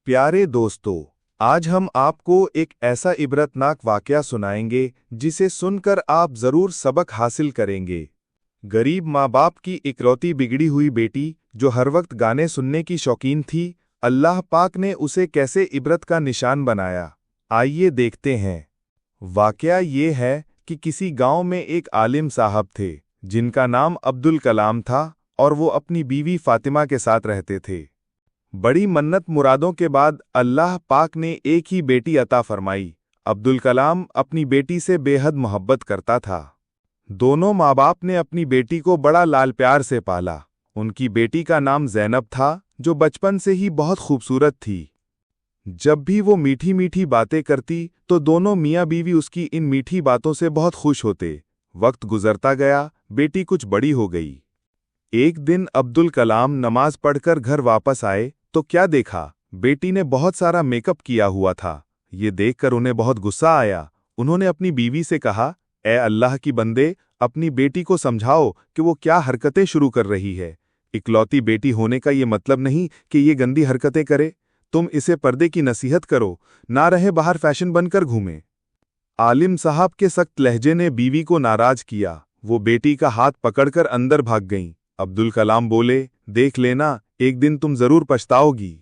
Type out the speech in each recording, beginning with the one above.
प्यारे दोस्तों, आज हम आपको एक ऐसा इबरतनाक वाकया सुनाएंगे जिसे सुनकर आप जरूर सबक हासिल करेंगे। गरीब माँ बाप की इकलौती बिगड़ी हुई बेटी जो हर वक्त गाने सुनने की शौकीन थी, अल्लाह पाक ने उसे कैसे इबरत का निशान बनाया। आइए देखते हैं। वाकया ये है कि किसी गांव में एक आलिम साहब थे जिनका नाम अब्दुल कलाम था और वो अपनी बीवी फातिमा के साथ रहते थे। बड़ी मन्नत मुरादों के बाद अल्लाह पाक ने एक ही बेटी अता फरमाई। अब्दुल कलाम अपनी बेटी से बेहद मोहब्बत करता था। दोनों माँ बाप ने अपनी बेटी को बड़ा लाल प्यार से पाला। उनकी बेटी का नाम ज़ैनब था, जो बचपन से ही बहुत खूबसूरत थी। जब भी वो मीठी मीठी बातें करती तो दोनों मियाँ बीवी उसकी इन मीठी बातों से बहुत खुश होते। वक्त गुजरता गया, बेटी कुछ बड़ी हो गई। एक दिन अब्दुल कलाम नमाज पढ़कर घर वापस आए तो क्या देखा, बेटी ने बहुत सारा मेकअप किया हुआ था। ये देखकर उन्हें बहुत गुस्सा आया। उन्होंने अपनी बीवी से कहा, ए अल्लाह की बंदे, अपनी बेटी को समझाओ कि वो क्या हरकतें शुरू कर रही है। इकलौती बेटी होने का ये मतलब नहीं कि ये गंदी हरकतें करे। तुम इसे पर्दे की नसीहत करो, ना रहे बाहर फैशन बनकर घूमे। आलिम साहब के सख्त लहजे ने बीवी को नाराज किया। वो बेटी का हाथ पकड़कर अंदर भाग गईं। अब्दुल कलाम बोले, देख लेना, एक दिन तुम जरूर पछताओगी।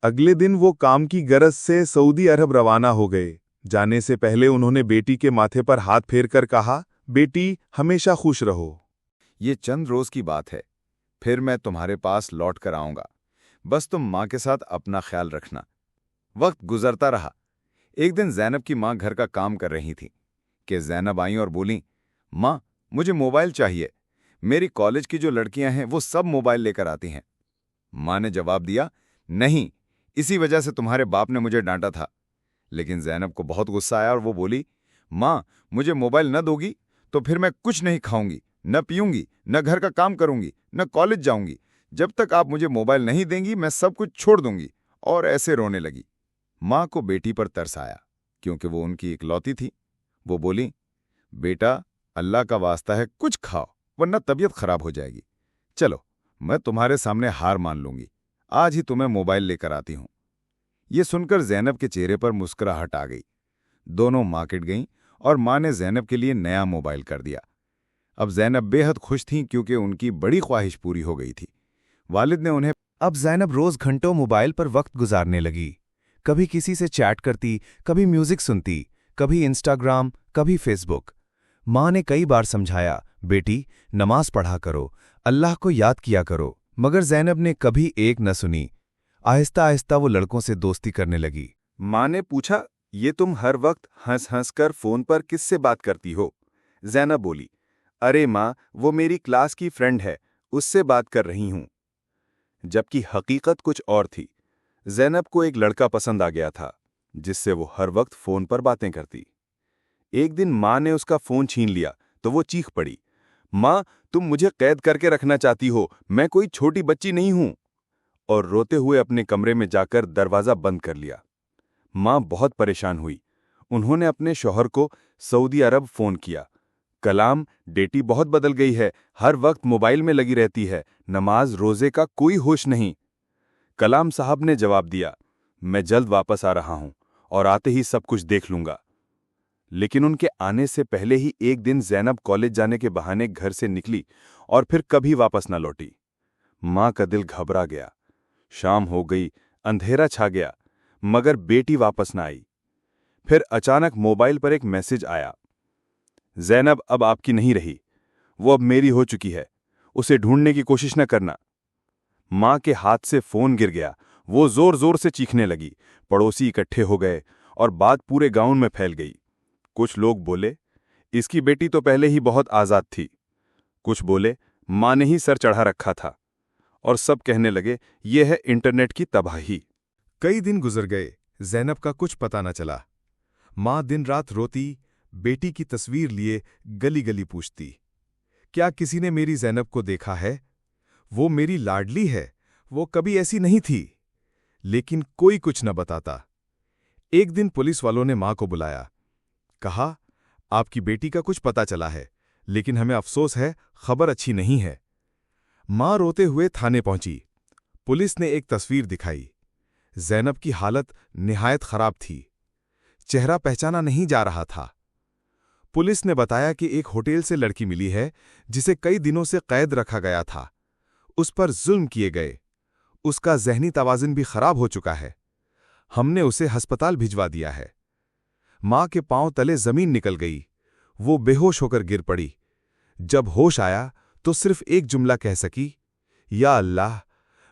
अगले दिन वो काम की गरज से सऊदी अरब रवाना हो गए। जाने से पहले उन्होंने बेटी के माथे पर हाथ फेरकर कहा, बेटी हमेशा खुश रहो। ये चंद रोज की बात है, फिर मैं तुम्हारे पास लौट कर आऊंगा। बस तुम माँ के साथ अपना ख्याल रखना। वक्त गुजरता रहा। एक दिन ज़ैनब की माँ घर का काम कर रही थी कि ज़ैनब आई और बोली, माँ, मुझे मोबाइल चाहिए। मेरी कॉलेज की जो लड़कियां हैं वो सब मोबाइल लेकर आती हैं। माँ ने जवाब दिया, नहीं, इसी वजह से तुम्हारे बाप ने मुझे डांटा था। लेकिन ज़ैनब को बहुत गुस्सा आया और वो बोली, माँ, मुझे मोबाइल न दोगी तो फिर मैं कुछ नहीं खाऊंगी, न पीऊंगी, न घर का काम करूंगी, न कॉलेज जाऊंगी। जब तक आप मुझे मोबाइल नहीं देंगी मैं सब कुछ छोड़ दूंगी। और ऐसे रोने लगी। माँ को बेटी पर तरस आया, क्योंकि वो उनकी इकलौती थी। वो बोली, बेटा, अल्लाह का वास्ता है, कुछ खाओ वरना तबीयत खराब हो जाएगी। चलो, मैं तुम्हारे सामने हार मान लूंगी। आज ही तुम्हें मोबाइल लेकर आती हूं। ये सुनकर ज़ैनब के चेहरे पर मुस्कुराहट आ गई। दोनों मार्केट गईं और माँ ने ज़ैनब के लिए नया मोबाइल कर दिया। अब ज़ैनब बेहद खुश थीं क्योंकि उनकी बड़ी ख्वाहिश पूरी हो गई थी। वालिद ने उन्हें अब ज़ैनब रोज घंटों मोबाइल पर वक्त गुजारने लगी। कभी किसी से चैट करती, कभी म्यूजिक सुनती, कभी इंस्टाग्राम, कभी फेसबुक। माँ ने कई बार समझाया, बेटी नमाज पढ़ा करो, अल्लाह को याद किया करो, मगर ज़ैनब ने कभी एक न सुनी। आहिस्ता आहिस्ता वो लड़कों से दोस्ती करने लगी। माँ ने पूछा, ये तुम हर वक्त हंस हंस कर फोन पर किससे बात करती हो? ज़ैनब बोली, अरे माँ, वो मेरी क्लास की फ्रेंड है, उससे बात कर रही हूँ। जबकि हकीकत कुछ और थी। ज़ैनब को एक लड़का पसंद आ गया था जिससे वो हर वक्त फोन पर बातें करती। एक दिन माँ ने उसका फोन छीन लिया तो वो चीख पड़ी, माँ, तुम मुझे कैद करके रखना चाहती हो, मैं कोई छोटी बच्ची नहीं हूं। और रोते हुए अपने कमरे में जाकर दरवाजा बंद कर लिया। माँ बहुत परेशान हुई। उन्होंने अपने शौहर को सऊदी अरब फोन किया, कलाम, बेटी बहुत बदल गई है, हर वक्त मोबाइल में लगी रहती है, नमाज रोजे का कोई होश नहीं। कलाम साहब ने जवाब दिया, मैं जल्द वापस आ रहा हूं और आते ही सब कुछ देख लूंगा। लेकिन उनके आने से पहले ही एक दिन ज़ैनब कॉलेज जाने के बहाने घर से निकली और फिर कभी वापस न लौटी। माँ का दिल घबरा गया। शाम हो गई, अंधेरा छा गया, मगर बेटी वापस न आई। फिर अचानक मोबाइल पर एक मैसेज आया, ज़ैनब अब आपकी नहीं रही, वो अब मेरी हो चुकी है, उसे ढूंढने की कोशिश न करना। माँ के हाथ से फोन गिर गया। वो जोर जोर से चीखने लगी। पड़ोसी इकट्ठे हो गए और बात पूरे गांव में फैल गई। कुछ लोग बोले, इसकी बेटी तो पहले ही बहुत आज़ाद थी। कुछ बोले, माँ ने ही सर चढ़ा रखा था। और सब कहने लगे, ये है इंटरनेट की तबाही। कई दिन गुजर गए, ज़ैनब का कुछ पता न चला। माँ दिन रात रोती, बेटी की तस्वीर लिए गली गली पूछती, क्या किसी ने मेरी ज़ैनब को देखा है? वो मेरी लाडली है, वो कभी ऐसी नहीं थी। लेकिन कोई कुछ न बताता। एक दिन पुलिस वालों ने माँ को बुलाया। कहा, आपकी बेटी का कुछ पता चला है, लेकिन हमें अफसोस है, खबर अच्छी नहीं है। माँ रोते हुए थाने पहुंची। पुलिस ने एक तस्वीर दिखाई। زینب کی حالت نہایت خراب تھی۔ چہرہ پہچانا نہیں جا رہا تھا۔ پولیس نے بتایا کہ ایک ہوٹل سے لڑکی ملی ہے جسے کئی دنوں سے قید رکھا گیا تھا۔ اس پر ظلم کیے گئے۔ اس کا ذہنی توازن بھی خراب ہو چکا ہے۔ ہم نے اسے ہسپتال بھجوا دیا ہے۔ ماں کے پاؤں تلے زمین نکل گئی۔ وہ بے ہوش ہو کر گر پڑی۔ جب ہوش آیا تو صرف ایک جملہ کہہ سکی، یا اللہ،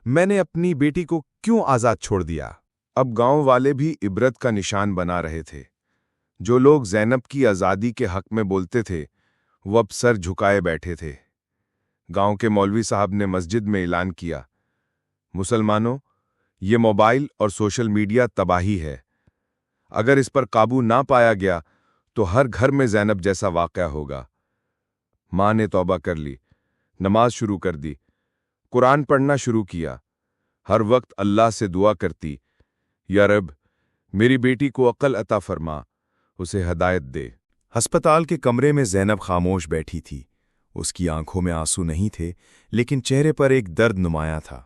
میں نے اپنی بیٹی کو کیوں آزاد چھوڑ دیا؟ اب گاؤں والے بھی عبرت کا نشان بنا رہے تھے۔ جو لوگ زینب کی آزادی کے حق میں بولتے تھے وہ اب سر جھکائے بیٹھے تھے۔ گاؤں کے مولوی صاحب نے مسجد میں اعلان کیا، مسلمانوں، یہ موبائل اور سوشل میڈیا تباہی ہے۔ اگر اس پر قابو نہ پایا گیا تو ہر گھر میں زینب جیسا واقعہ ہوگا۔ ماں نے توبہ کر لی، نماز شروع کر دی، قرآن پڑھنا شروع کیا۔ ہر وقت اللہ سے دعا کرتی، یا رب، میری بیٹی کو عقل عطا فرما، اسے ہدایت دے۔ ہسپتال کے کمرے میں زینب خاموش بیٹھی تھی۔ اس کی آنکھوں میں آنسو نہیں تھے، لیکن چہرے پر ایک درد نمایاں تھا۔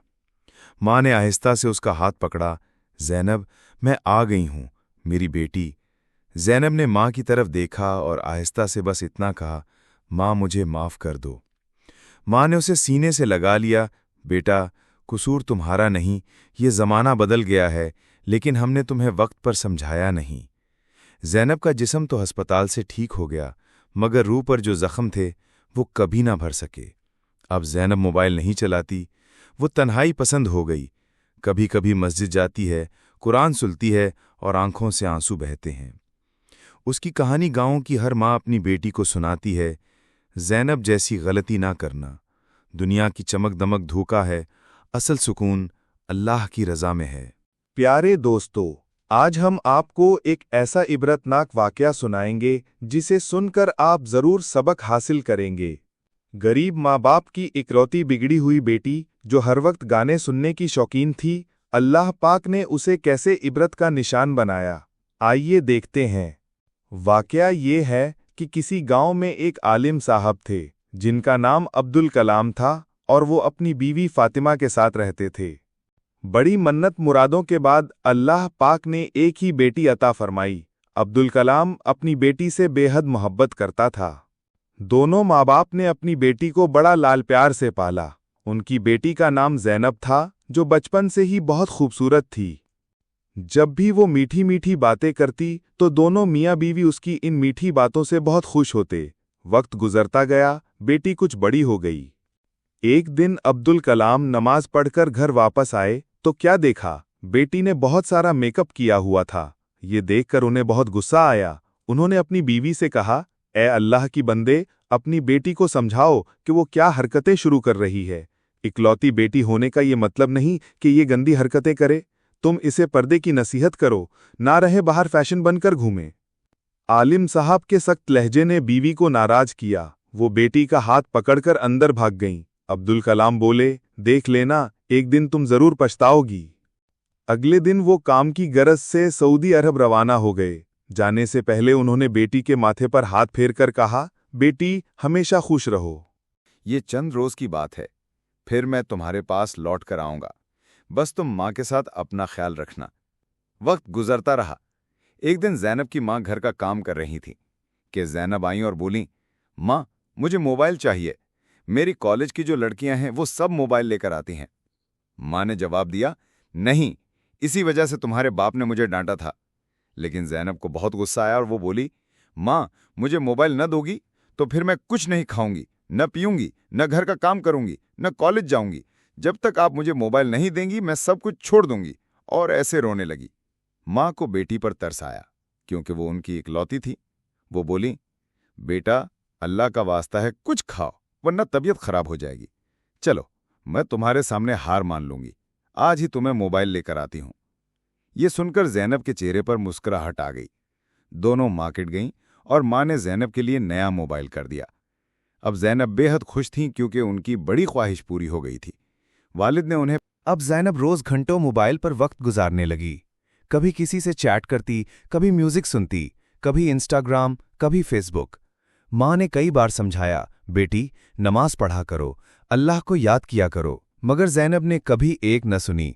ماں نے آہستہ سے اس کا ہاتھ پکڑا۔ زینب، میں آ گئی ہوں، میری بیٹی۔ زینب نے ماں کی طرف دیکھا اور آہستہ سے بس اتنا کہا، ماں، مجھے معاف کر دو۔ ماں نے اسے سینے سے لگا لیا۔ بیٹا، قصور تمہارا نہیں، یہ زمانہ بدل گیا ہے، لیکن ہم نے تمہیں وقت پر سمجھایا نہیں۔ زینب کا جسم تو ہسپتال سے ٹھیک ہو گیا، مگر روح پر جو زخم تھے وہ کبھی نہ بھر سکے۔ اب زینب موبائل نہیں چلاتی، وہ تنہائی پسند ہو گئی۔ کبھی کبھی مسجد جاتی ہے، قرآن سنتی ہے اور آنکھوں سے آنسو بہتے ہیں۔ اس کی کہانی گاؤں کی ہر ماں اپنی بیٹی کو سناتی ہے، زینب جیسی غلطی نہ کرنا۔ دنیا کی چمک دمک دھوکا ہے، اصل سکون اللہ کی رضا میں ہے۔ پیارے دوستو، آج ہم آپ کو ایک ایسا عبرتناک واقعہ سنائیں گے جسے سن کر آپ ضرور سبق حاصل کریں گے۔ غریب ماں باپ کی اکلوتی بگڑی ہوئی بیٹی جو ہر وقت گانے سننے کی شوقین تھی، اللہ پاک نے اسے کیسے عبرت کا نشان بنایا، آئیے دیکھتے ہیں۔ واقعہ یہ ہے کہ کسی گاؤں میں ایک عالم صاحب تھے جن کا نام عبدالکلام تھا، اور وہ اپنی بیوی فاطمہ کے ساتھ رہتے تھے۔ بڑی منت مرادوں کے بعد اللہ پاک نے ایک ہی بیٹی عطا فرمائی۔ عبدالکلام اپنی بیٹی سے بے حد محبت کرتا تھا۔ دونوں ماں باپ نے اپنی بیٹی کو بڑا لال پیار سے پالا۔ ان کی بیٹی کا نام زینب تھا، جو بچپن سے ہی بہت خوبصورت تھی۔ جب بھی وہ میٹھی میٹھی باتیں کرتی تو دونوں میاں بیوی اس کی ان میٹھی باتوں سے بہت خوش ہوتے۔ وقت گزرتا گیا، بیٹی کچھ بڑی ہو گئی۔ ایک دن عبدالکلام نماز پڑھ کر گھر واپس آئے تو کیا دیکھا، بیٹی نے بہت سارا میک اپ کیا ہوا تھا۔ یہ دیکھ کر انہیں بہت غصہ آیا۔ انہوں نے اپنی بیوی سے کہا، اے اللہ کی بندے، اپنی بیٹی کو سمجھاؤ کہ وہ کیا حرکتیں شروع کر رہی ہے۔ اکلوتی بیٹی ہونے کا یہ مطلب نہیں کہ یہ گندی حرکتیں کرے۔ تم اسے پردے کی نصیحت کرو، نہ رہے باہر فیشن بن کر گھومے۔ عالم صاحب کے سخت لہجے نے بیوی کو ناراض کیا۔ وہ بیٹی کا ہاتھ پکڑ کر اندر بھاگ گئیں۔ عبدالکلام بولے، دیکھ لینا، ایک دن تم ضرور پچھتاؤ گی۔ اگلے دن وہ کام کی غرض سے سعودی عرب روانہ ہو گئے۔ جانے سے پہلے انہوں نے بیٹی کے ماتھے پر ہاتھ پھیر کر کہا، بیٹی، ہمیشہ خوش رہو۔ یہ چند روز کی بات ہے، پھر میں تمہارے پاس لوٹ کر آؤں گا، بس تم ماں کے ساتھ اپنا خیال رکھنا۔ وقت گزرتا رہا۔ ایک دن زینب کی ماں گھر کا کام کر رہی تھی کہ زینب آئیں اور بولیں، ماں، مجھے موبائل چاہیے، میری کالج کی جو لڑکیاں ہیں وہ سب موبائل لے کر آتی ہیں۔ ماں نے جواب دیا، نہیں، اسی وجہ سے تمہارے باپ نے مجھے ڈانٹا تھا۔ لیکن زینب کو بہت غصہ آیا اور وہ بولی، ماں، مجھے موبائل نہ دو گی تو پھر میں کچھ نہیں کھاؤں گی، نہ پیوں گی، نہ گھر کا کام کروں گی، نہ کالج جاؤں گی۔ جب تک آپ مجھے موبائل نہیں دیں گی میں سب کچھ چھوڑ دوں گی۔ اور ایسے رونے لگی۔ ماں کو بیٹی پر ترس آیا کیونکہ وہ ان کی اکلوتی تھی۔ وہ بولی، بیٹا، اللہ کا واسطہ ہے کچھ کھاؤ ورنہ طبیعت خراب ہو جائے گی۔ چلو، میں تمہارے سامنے ہار مان لوں گی، آج ہی تمہیں موبائل لے کر آتی ہوں۔ یہ سن کر زینب کے چہرے پر مسکراہٹ آ گئی۔ دونوں مارکیٹ گئیں اور ماں نے زینب کے لیے نیا موبائل کر دیا۔ اب زینب بے حد خوش تھیں کیونکہ ان کی بڑی خواہش پوری ہو گئی تھی۔ والد نے انہیں اب زینب روز گھنٹوں موبائل پر وقت گزارنے لگی۔ کبھی کسی سے چیٹ کرتی، کبھی میوزک سنتی، کبھی انسٹاگرام، کبھی فیس بک۔ ماں نے کئی بار سمجھایا، بیٹی، نماز پڑھا کرو، اللہ کو یاد کیا کرو، مگر زینب نے کبھی ایک نہ سنی۔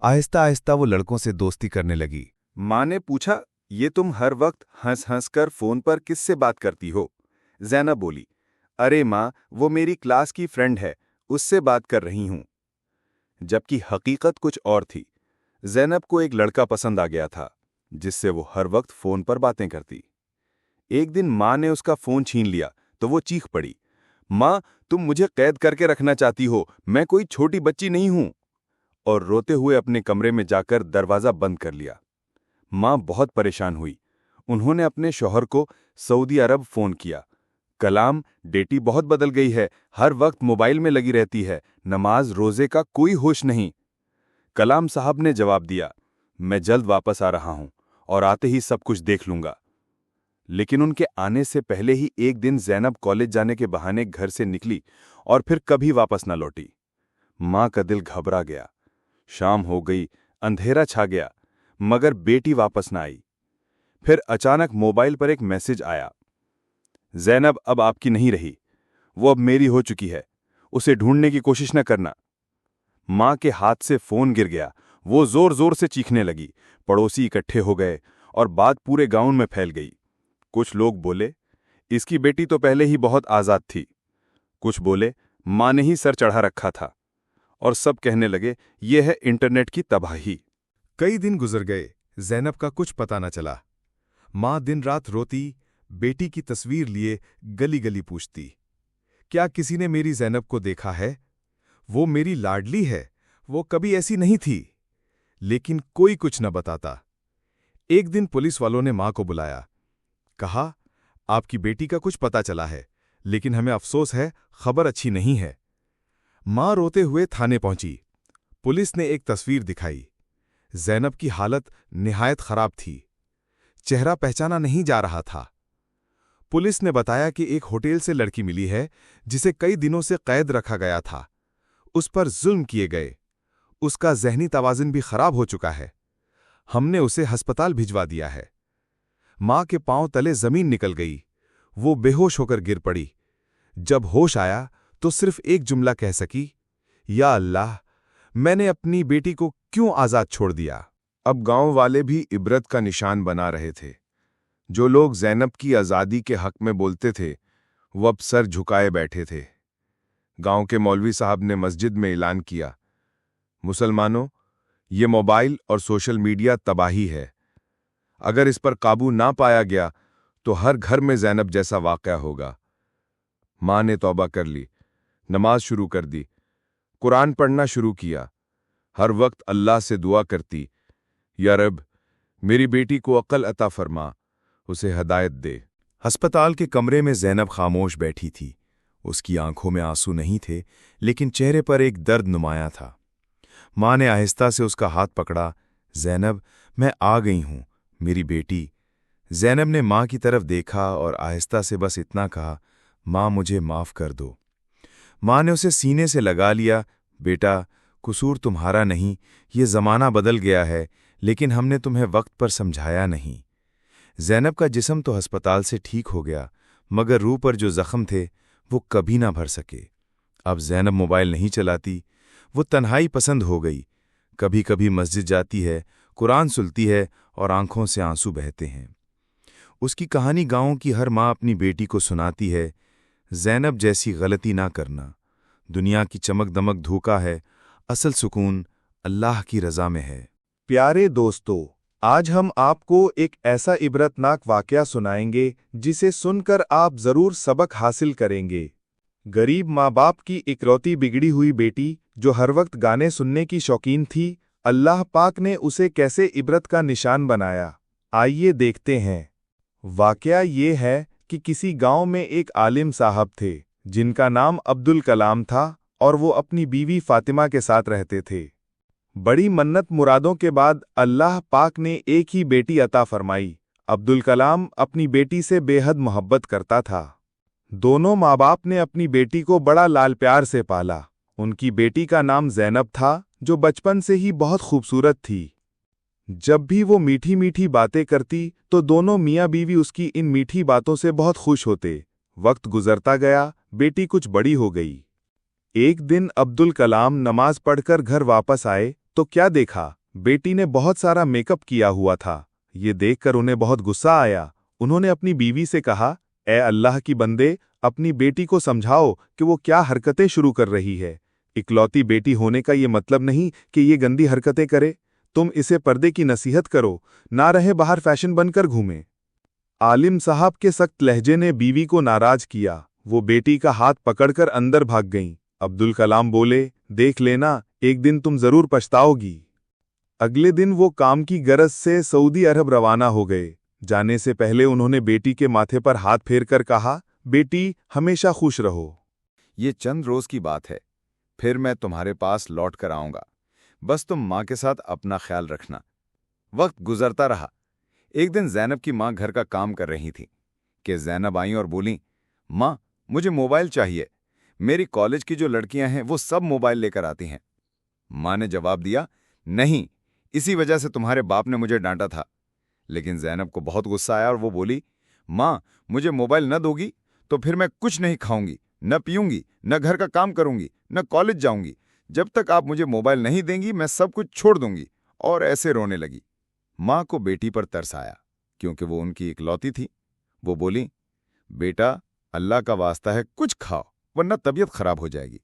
आहिस्ता आहिस्ता वो लड़कों से दोस्ती करने लगी। माँ ने पूछा, ये तुम हर वक्त हंस हंस कर फोन पर किससे बात करती हो? ज़ैनब बोली, अरे माँ, वो मेरी क्लास की फ्रेंड है, उससे बात कर रही हूँ। जबकि हकीकत कुछ और थी। ज़ैनब को एक लड़का पसंद आ गया था, जिससे वो हर वक्त फोन पर बातें करती। एक दिन माँ ने उसका फोन छीन लिया तो वो चीख पड़ी, माँ, तुम मुझे कैद करके रखना चाहती हो, मैं कोई छोटी बच्ची नहीं हूं। और रोते हुए अपने कमरे में जाकर दरवाजा बंद कर लिया। माँ बहुत परेशान हुई। उन्होंने अपने शौहर को सऊदी अरब फोन किया। कलाम, बेटी बहुत बदल गई है, हर वक्त मोबाइल में लगी रहती है, नमाज रोजे का कोई होश नहीं। कलाम साहब ने जवाब दिया, मैं जल्द वापस आ रहा हूं और आते ही सब कुछ देख लूंगा। लेकिन उनके आने से पहले ही एक दिन ज़ैनब कॉलेज जाने के बहाने घर से निकली और फिर कभी वापस न लौटी। माँ का दिल घबरा गया। शाम हो गई, अंधेरा छा गया, मगर बेटी वापस न आई। फिर अचानक मोबाइल पर एक मैसेज आया, ज़ैनब अब आपकी नहीं रही, वो अब मेरी हो चुकी है, उसे ढूंढने की कोशिश न करना। माँ के हाथ से फोन गिर गया। वो जोर जोर से चीखने लगी। पड़ोसी इकट्ठे हो गए और बात पूरे गांव में फैल गई। कुछ लोग बोले, इसकी बेटी तो पहले ही बहुत आजाद थी। कुछ बोले, माँ ने ही सर चढ़ा रखा था। और सब कहने लगे, यह है इंटरनेट की तबाही। कई दिन गुजर गए, ज़ैनब का कुछ पता न चला। माँ दिन रात रोती, बेटी की तस्वीर लिए गली गली पूछती, क्या किसी ने मेरी ज़ैनब को देखा है? वो मेरी लाडली है, वो कभी ऐसी नहीं थी। लेकिन कोई कुछ न बताता। एक दिन पुलिस वालों ने माँ को बुलाया। कहा, आपकी बेटी का कुछ पता चला है, लेकिन हमें अफसोस है, खबर अच्छी नहीं है। माँ रोते हुए थाने पहुंची। पुलिस ने एक तस्वीर दिखाई। ज़ैनब की हालत निहायत खराब थी। चेहरा पहचाना नहीं जा रहा था। पुलिस ने बताया कि एक होटल से लड़की मिली है, जिसे कई दिनों से कैद रखा गया था। उस पर जुल्म किए गए। उसका ज़हनी तवाज़ुन भी खराब हो चुका है। हमने उसे अस्पताल भिजवा दिया है। माँ के पांव तले जमीन निकल गई। वो बेहोश होकर गिर पड़ी। जब होश आया तो सिर्फ एक जुमला कह सकी, या अल्लाह, मैंने अपनी बेटी को क्यों आज़ाद छोड़ दिया। अब गांव वाले भी इबरत का निशान बना रहे थे। जो लोग ज़ैनब की आज़ादी के हक में बोलते थे, वो अब सर झुकाए बैठे थे। गांव के मौलवी साहब ने मस्जिद में ऐलान किया, मुसलमानों, ये मोबाइल और सोशल मीडिया तबाही है। अगर इस पर काबू ना पाया गया तो हर घर में ज़ैनब जैसा वाक़या होगा। माँ ने तौबा कर ली, नमाज शुरू कर दी, कुरान पढ़ना शुरू किया। हर वक्त अल्लाह से दुआ करती, या रब, मेरी बेटी को अक्ल अता फरमा, उसे हदायत दे। अस्पताल के कमरे में ज़ैनब खामोश बैठी थी। उसकी आंखों में आंसू नहीं थे, लेकिन चेहरे पर एक दर्द नुमाया था। माँ ने आहिस्ता से उसका हाथ पकड़ा। ज़ैनब, मैं आ गई हूँ, मेरी बेटी। ज़ैनब ने माँ की तरफ देखा और आहिस्ता से बस इतना कहा, माँ, मुझे माफ़ कर दो। माँ ने उसे सीने से लगा लिया। बेटा, कसूर तुम्हारा नहीं, ये ज़माना बदल गया है, लेकिन हमने तुम्हें वक्त पर समझाया नहीं। ज़ैनब का जिस्म तो अस्पताल से ठीक हो गया, मगर रूह पर जो ज़ख्म थे वो कभी ना भर सके। अब ज़ैनब मोबाइल नहीं चलाती, वो तन्हाई पसंद हो गई। कभी कभी मस्जिद जाती है, कुरान सुनती है और आंखों से आंसू बहते हैं। उसकी कहानी गांव की हर माँ अपनी बेटी को सुनाती है, ज़ैनब जैसी गलती ना करना। दुनिया की चमक दमक धोखा है, असल सुकून अल्लाह की रज़ा में है। प्यारे दोस्तों, आज हम आपको एक ऐसा इबरतनाक वाकया सुनाएंगे जिसे सुनकर आप जरूर सबक हासिल करेंगे। गरीब माँ बाप की इकलौती बिगड़ी हुई बेटी, जो हर वक्त गाने सुनने की शौकीन थी, अल्लाह पाक ने उसे कैसे इबरत का निशान बनाया। आइए देखते हैं। वाकया ये है कि किसी गांव में एक आलिम साहब थे, जिनका नाम अब्दुल कलाम था, और वो अपनी बीवी फातिमा के साथ रहते थे। बड़ी मन्नत मुरादों के बाद अल्लाह पाक ने एक ही बेटी अता फरमाई। अब्दुल कलाम अपनी बेटी से बेहद मोहब्बत करता था। दोनों माँ बाप ने अपनी बेटी को बड़ा लाल प्यार से पाला। उनकी बेटी का नाम ज़ैनब था, जो बचपन से ही बहुत खूबसूरत थी। जब भी वो मीठी मीठी बातें करती तो दोनों मियाँ बीवी उसकी इन मीठी बातों से बहुत खुश होते। वक्त गुजरता गया, बेटी कुछ बड़ी हो गई। एक दिन अब्दुल कलाम नमाज पढ़कर घर वापस आए तो क्या देखा, बेटी ने बहुत सारा मेकअप किया हुआ था। ये देखकर उन्हें बहुत गुस्सा आया। उन्होंने अपनी बीवी से कहा, ए अल्लाह की बंदे, अपनी बेटी को समझाओ कि वो क्या हरकतें शुरू कर रही है। इकलौती बेटी होने का ये मतलब नहीं कि ये गंदी हरकतें करे। तुम इसे पर्दे की नसीहत करो, ना रहे बाहर फैशन बनकर घूमे। आलिम साहब के सख्त लहजे ने बीवी को नाराज किया। वो बेटी का हाथ पकड़कर अंदर भाग गईं। अब्दुल कलाम बोले, देख लेना, एक दिन तुम जरूर पछताओगी। अगले दिन वो काम की गरज से सऊदी अरब रवाना हो गए। जाने से पहले उन्होंने बेटी के माथे पर हाथ फेरकर कहा, बेटी हमेशा खुश रहो। ये चंद रोज की बात है, फिर मैं तुम्हारे पास लौट कर आऊंगा। बस तुम माँ के साथ अपना ख्याल रखना। वक्त गुजरता रहा। एक दिन ज़ैनब की माँ घर का काम कर रही थी कि ज़ैनब आईं और बोलीं, माँ, मुझे मोबाइल चाहिए। मेरी कॉलेज की जो लड़कियां हैं वो सब मोबाइल लेकर आती हैं। माँ ने जवाब दिया, नहीं, इसी वजह से तुम्हारे बाप ने मुझे डांटा था। लेकिन ज़ैनब को बहुत गुस्सा आया और वो बोली, माँ, मुझे मोबाइल न दोगी तो फिर मैं कुछ नहीं खाऊंगी, न पीऊंगी, न घर का काम करूंगी, न कॉलेज जाऊंगी। जब तक आप मुझे मोबाइल नहीं देंगी मैं सब कुछ छोड़ दूंगी। और ऐसे रोने लगी। माँ को बेटी पर तरस आया, क्योंकि वो उनकी इकलौती थी। वो बोली, बेटा, अल्लाह का वास्ता है कुछ खाओ, वरना तबीयत खराब हो जाएगी।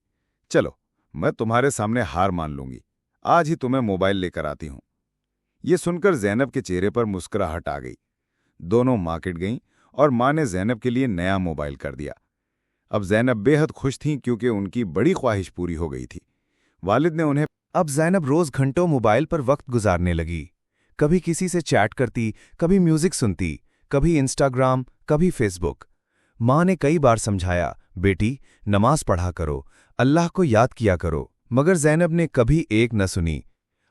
चलो, मैं तुम्हारे सामने हार मान लूंगी। आज ही तुम्हें मोबाइल लेकर आती हूं। ये सुनकर ज़ैनब के चेहरे पर मुस्कुराहट आ गई। दोनों मार्केट गईं और माँ ने ज़ैनब के लिए नया मोबाइल कर दिया। अब ज़ैनब बेहद खुश थीं, क्योंकि उनकी बड़ी ख्वाहिश पूरी हो गई थी। वालिद ने उन्हें अब ज़ैनब रोज घंटों मोबाइल पर वक्त गुजारने लगी। कभी किसी से चैट करती, कभी म्यूजिक सुनती, कभी इंस्टाग्राम, कभी फेसबुक। माँ ने कई बार समझाया, बेटी नमाज पढ़ा करो, अल्लाह को याद किया करो, मगर ज़ैनब ने कभी एक न सुनी।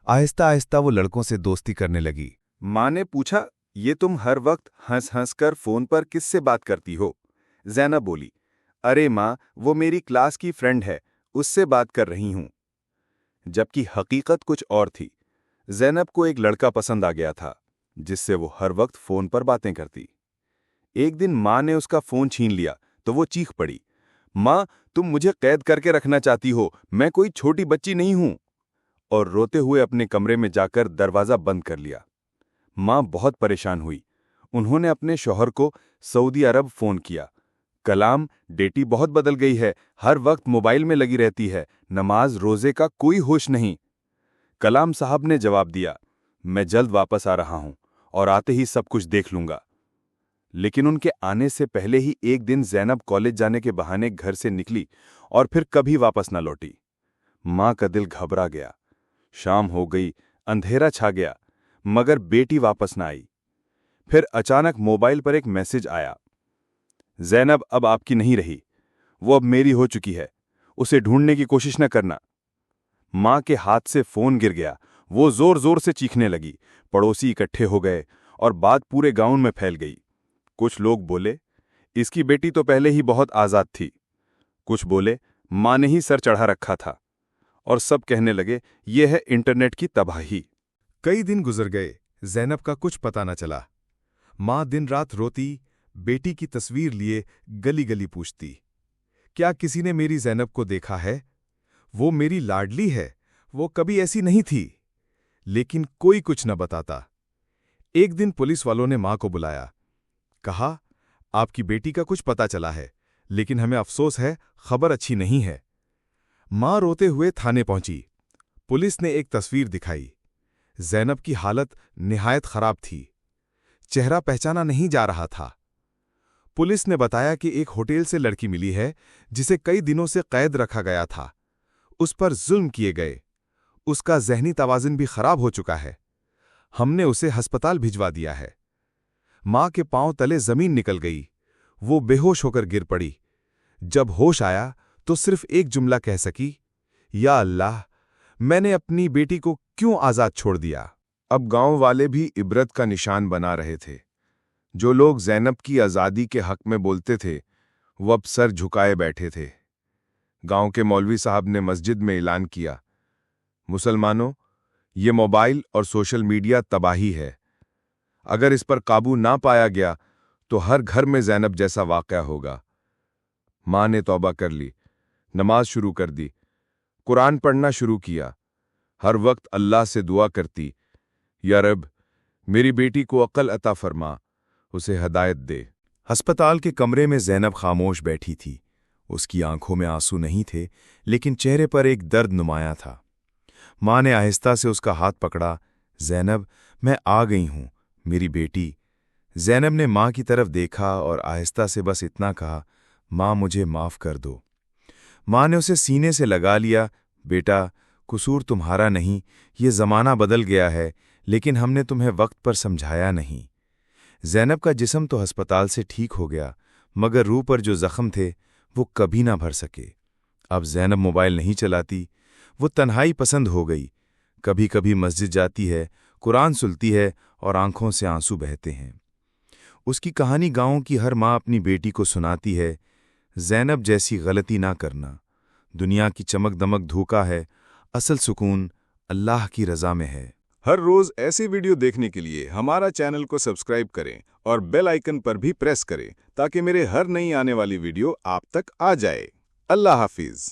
आहिस्ता आहिस्ता वो लड़कों से दोस्ती करने लगी। माँ ने पूछा, ये तुम हर वक्त हंस हंस कर फोन पर किससे बात करती हो? ज़ैनब बोली, अरे माँ, वो मेरी क्लास की फ्रेंड है, उससे बात कर रही हूँ। जबकि हकीकत कुछ और थी। ज़ैनब को एक लड़का पसंद आ गया था, जिससे वो हर वक्त फोन पर बातें करती। एक दिन माँ ने उसका फोन छीन लिया तो वो चीख पड़ी, माँ, तुम मुझे कैद करके रखना चाहती हो, मैं कोई छोटी बच्ची नहीं हूं। और रोते हुए अपने कमरे में जाकर दरवाज़ा बंद कर लिया। माँ बहुत परेशान हुई। उन्होंने अपने शौहर को सऊदी अरब फोन किया। कलाम, बेटी बहुत बदल गई है, हर वक्त मोबाइल में लगी रहती है, नमाज रोजे का कोई होश नहीं। कलाम साहब ने जवाब दिया, मैं जल्द वापस आ रहा हूं और आते ही सब कुछ देख लूंगा। लेकिन उनके आने से पहले ही एक दिन ज़ैनब कॉलेज जाने के बहाने घर से निकली और फिर कभी वापस न लौटी। माँ का दिल घबरा गया। शाम हो गई, अंधेरा छा गया, मगर बेटी वापस न आई। फिर अचानक मोबाइल पर एक मैसेज आया, ज़ैनब अब आपकी नहीं रही, वो अब मेरी हो चुकी है, उसे ढूंढने की कोशिश न करना। माँ के हाथ से फोन गिर गया। वो जोर जोर से चीखने लगी। पड़ोसी इकट्ठे हो गए और बात पूरे गांव में फैल गई। कुछ लोग बोले, इसकी बेटी तो पहले ही बहुत आज़ाद थी। कुछ बोले, माँ ने ही सर चढ़ा रखा था। और सब कहने लगे, ये है इंटरनेट की तबाही। कई दिन गुजर गए, ज़ैनब का कुछ पता न चला। माँ दिन रात रोती, बेटी की तस्वीर लिए गली गली पूछती, क्या किसी ने मेरी ज़ैनब को देखा है? वो मेरी लाडली है, वो कभी ऐसी नहीं थी। लेकिन कोई कुछ न बताता। एक दिन पुलिस वालों ने माँ को बुलाया। कहा, आपकी बेटी का कुछ पता चला है, लेकिन हमें अफसोस है, खबर अच्छी नहीं है। माँ रोते हुए थाने पहुंची। पुलिस ने एक तस्वीर दिखाई। ज़ैनब की हालत निहायत खराब थी। चेहरा पहचाना नहीं जा रहा था। पुलिस ने बताया कि एक होटल से लड़की मिली है, जिसे कई दिनों से कैद रखा गया था। उस पर जुल्म किए गए। उसका ज़हनी तवाज़ुन भी खराब हो चुका है। हमने उसे अस्पताल भिजवा दिया है। माँ के पांव तले जमीन निकल गई। वो बेहोश होकर गिर पड़ी। जब होश आया तो सिर्फ एक जुमला कह सकी, या अल्लाह, मैंने अपनी बेटी को क्यों आज़ाद छोड़ दिया। अब गांव वाले भी इबरत का निशान बना रहे थे। जो लोग ज़ैनब की आज़ादी के हक में बोलते थे, वो अब सर झुकाए बैठे थे। गांव के मौलवी साहब ने मस्जिद में ऐलान किया, मुसलमानों, ये मोबाइल और सोशल मीडिया तबाही है। अगर इस पर काबू ना पाया गया तो हर घर में ज़ैनब जैसा वाक़या होगा। माँ ने तौबा कर ली, नमाज शुरू कर दी, कुरान पढ़ना शुरू किया। हर वक्त अल्लाह से दुआ करती, या रब मेरी बेटी को अक्ल अता फरमा, उसे हदायत दे। अस्पताल के कमरे में ज़ैनब खामोश बैठी थी। उसकी आंखों में आंसू नहीं थे, लेकिन चेहरे पर एक दर्द नुमाया था। माँ ने आहिस्ता से उसका हाथ पकड़ा। ज़ैनब, मैं आ गई हूँ, मेरी बेटी। ज़ैनब ने माँ की तरफ देखा और आहिस्ता से बस इतना कहा, माँ मुझे माफ़ कर दो। माँ ने उसे सीने से लगा लिया। बेटा, कसूर तुम्हारा नहीं, ये ज़माना बदल गया है, लेकिन हमने तुम्हें वक्त पर समझाया नहीं। ज़ैनब का जिस्म तो अस्पताल से ठीक हो गया, मगर रूह पर जो ज़ख्म थे वो कभी ना भर सके। अब ज़ैनब मोबाइल नहीं चलाती, वो तन्हाई पसंद हो गई। कभी कभी मस्जिद जाती है, कुरान सुनती है और आंखों से आंसू बहते हैं। उसकी कहानी गाँव की हर माँ अपनी बेटी को सुनाती है, ज़ैनब जैसी गलती ना करना। दुनिया की चमक दमक धोखा है, असल सुकून अल्लाह की रज़ा में है। हर रोज ऐसी वीडियो देखने के लिए हमारा चैनल को सब्सक्राइब करें और बेल आइकन पर भी प्रेस करें ताकि मेरे हर नई आने वाली वीडियो आप तक आ जाए। अल्लाह हाफिज।